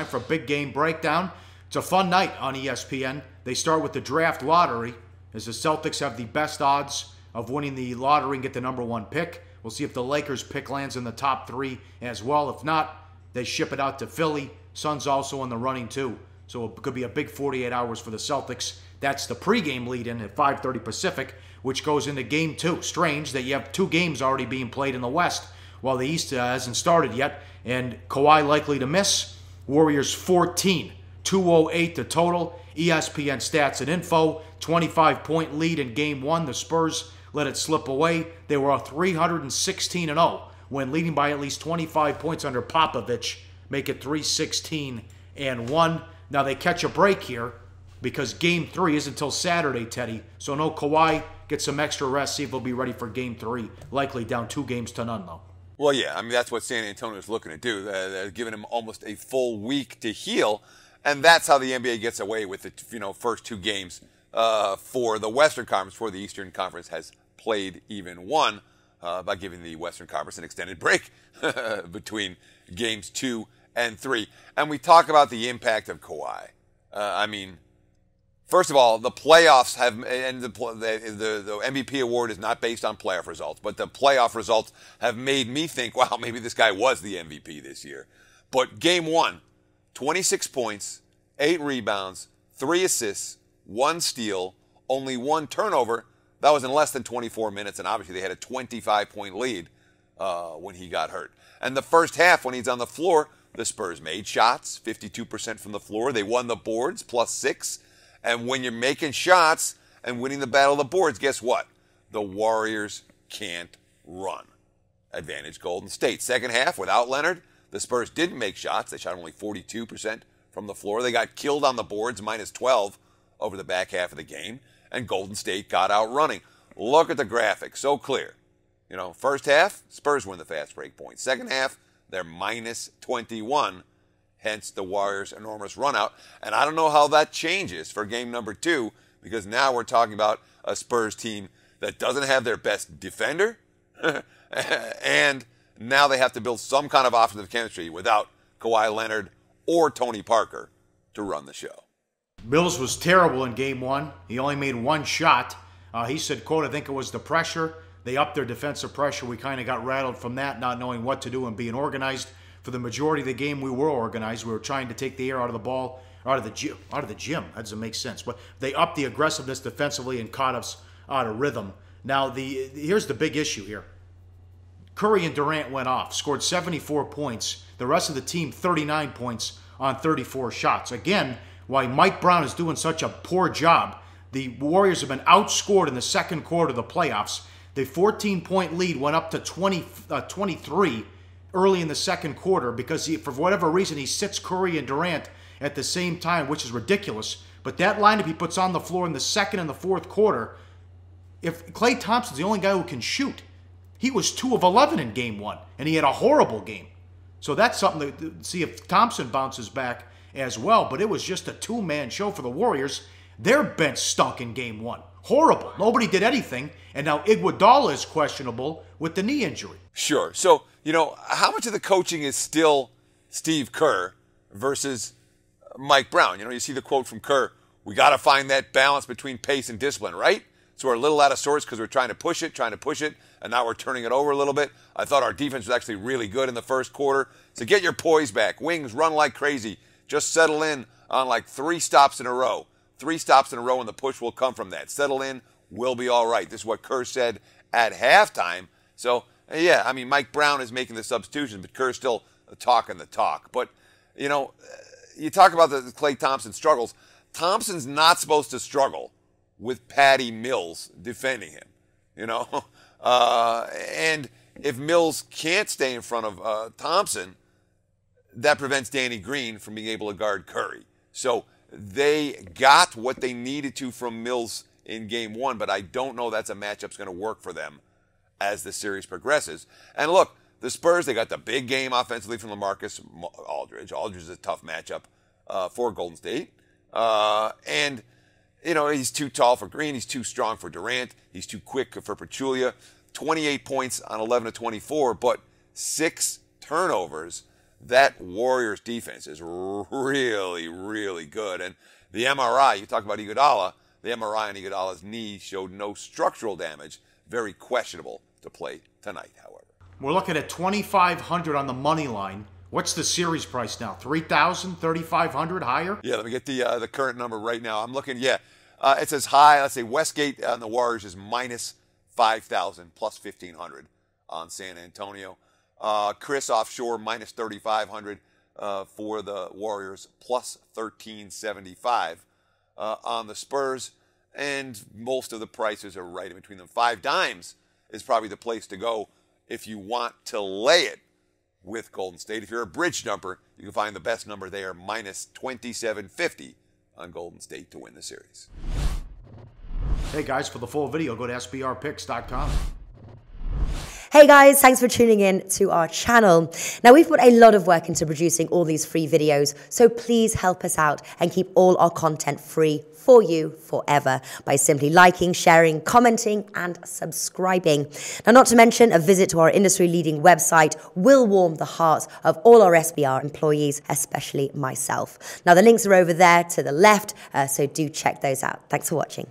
time for a big game breakdown. It's a fun night on ESPN. They start with the draft lottery, as the Celtics have the best odds of winning the lottery and get the number one pick. We'll see if the Lakers' pick lands in the top three as well. If not, they ship it out to Philly. Suns also in the running too. So it could be a big 48 hours for the Celtics. That's the pregame lead-in at 5:30 Pacific, which goes into Game 2. Strange that you have two games already being played in the West while the East hasn't started yet. And Kawhi likely to miss. Warriors 14, 208 the total. ESPN stats and info, 25-point lead in Game 1. The Spurs let it slip away. They were 316-0 when leading by at least 25 points under Popovich. Make it 316-1. Now they catch a break here because Game 3 is until Saturday, Teddy. So no Kawhi, get some extra rest, see if they'll be ready for Game 3. Likely down 2-0 though. Well, yeah, I mean, that's what San Antonio's looking to do. They're giving him almost a full week to heal, and that's how the NBA gets away with the first two games for the Western Conference, for the Eastern Conference has played even one by giving the Western Conference an extended break between Games 2 and 3. And we talk about the impact of Kawhi. I mean, first of all, the playoffs have, and the MVP award is not based on playoff results, but the playoff results have made me think, wow, maybe this guy was the MVP this year. But Game 1, 26 points, 8 rebounds, 3 assists, 1 steal, only 1 turnover. That was in less than 24 minutes, and obviously they had a 25-point lead when he got hurt. And the first half, when he's on the floor, the Spurs made shots, 52% from the floor. They won the boards, +6. And when you're making shots and winning the battle of the boards, guess what? The Warriors can't run. Advantage Golden State. Second half, without Leonard, the Spurs didn't make shots. They shot only 42% from the floor. They got killed on the boards, -12 over the back half of the game. And Golden State got out running. Look at the graphic. So clear. First half, Spurs win the fast break points. Second half, they're -21. Hence the Warriors' enormous run out. And I don't know how that changes for game number 2, because now we're talking about a Spurs team that doesn't have their best defender. And now they have to build some kind of offensive chemistry without Kawhi Leonard or Tony Parker to run the show. Mills was terrible in Game 1. He only made 1 shot. He said, quote, I think it was the pressure. They upped their defensive pressure. We kind of got rattled from that, not knowing what to do and being organized. For the majority of the game, we were organized. We were trying to take the air out of the ball, out of the gym. That doesn't make sense. But they upped the aggressiveness defensively and caught us out of rhythm. Now, here's the big issue here. Curry and Durant went off, scored 74 points. The rest of the team, 39 points on 34 shots. Again, why Mike Brown is doing such a poor job. The Warriors have been outscored in the second quarter of the playoffs. The 14-point lead went up to 23 early in the second quarter because for whatever reason he sits Curry and Durant at the same time, which is ridiculous. But that lineup he puts on the floor in the second and the fourth quarter, if Klay Thompson's the only guy who can shoot, he was 2 of 11 in Game 1, and he had a horrible game. So that's something to see if Thompson bounces back as well. But it was just a 2-man show for the Warriors. Their bench stunk in Game 1. Horrible. Nobody did anything. And now Iguodala is questionable with the knee injury. Sure. So, how much of the coaching is still Steve Kerr versus Mike Brown? You see the quote from Kerr, we got to find that balance between pace and discipline, right? So we're a little out of sorts because we're trying to push it, and now we're turning it over a little bit. I thought our defense was actually really good in the first quarter. So get your poise back. Wings, run like crazy. Just settle in on like 3 stops in a row. 3 stops in a row, and the push will come from that. Settle in, we'll be all right. This is what Kerr said at halftime. So, yeah, I mean, Mike Brown is making the substitutions, but Kerr's still talking the talk. But, you talk about the Klay Thompson struggles. Thompson's not supposed to struggle with Patty Mills defending him, and if Mills can't stay in front of Thompson, that prevents Danny Green from being able to guard Curry. So they got what they needed to from Mills in Game 1, but I don't know that's a matchup that's going to work for them as the series progresses. And look, the Spurs, they got the big game offensively from LaMarcus Aldridge. Aldridge is a tough matchup for Golden State. And, he's too tall for Green. He's too strong for Durant. He's too quick for Pachulia. 28 points on 11 of 24, but 6 turnovers. that Warriors defense is really, really good. And the MRI, you talk about Iguodala, the MRI on Iguodala's knee showed no structural damage. Very questionable to play tonight, however. We're looking at 2,500 on the money line. What's the series price now? 3,000, 3,500 higher? Yeah, let me get the current number right now. I'm looking, it says high. Let's say Westgate on the Warriors is minus 5,000, plus 1,500 on San Antonio. Chris offshore minus 3,500 for the Warriors, plus 1,375 on the Spurs. And most of the prices are right in between them. 5 dimes is probably the place to go if you want to lay it with Golden State. If you're a bridge jumper, you can find the best number there, minus 2,750 on Golden State to win the series. Hey guys, for the full video, go to sbrpicks.com. Hey guys, thanks for tuning in to our channel. Now, we've put a lot of work into producing all these free videos, so please help us out and keep all our content free for you forever by simply liking, sharing, commenting, and subscribing. Now, not to mention, a visit to our industry-leading website will warm the hearts of all our SBR employees, especially myself. Now, the links are over there to the left, so do check those out. Thanks for watching.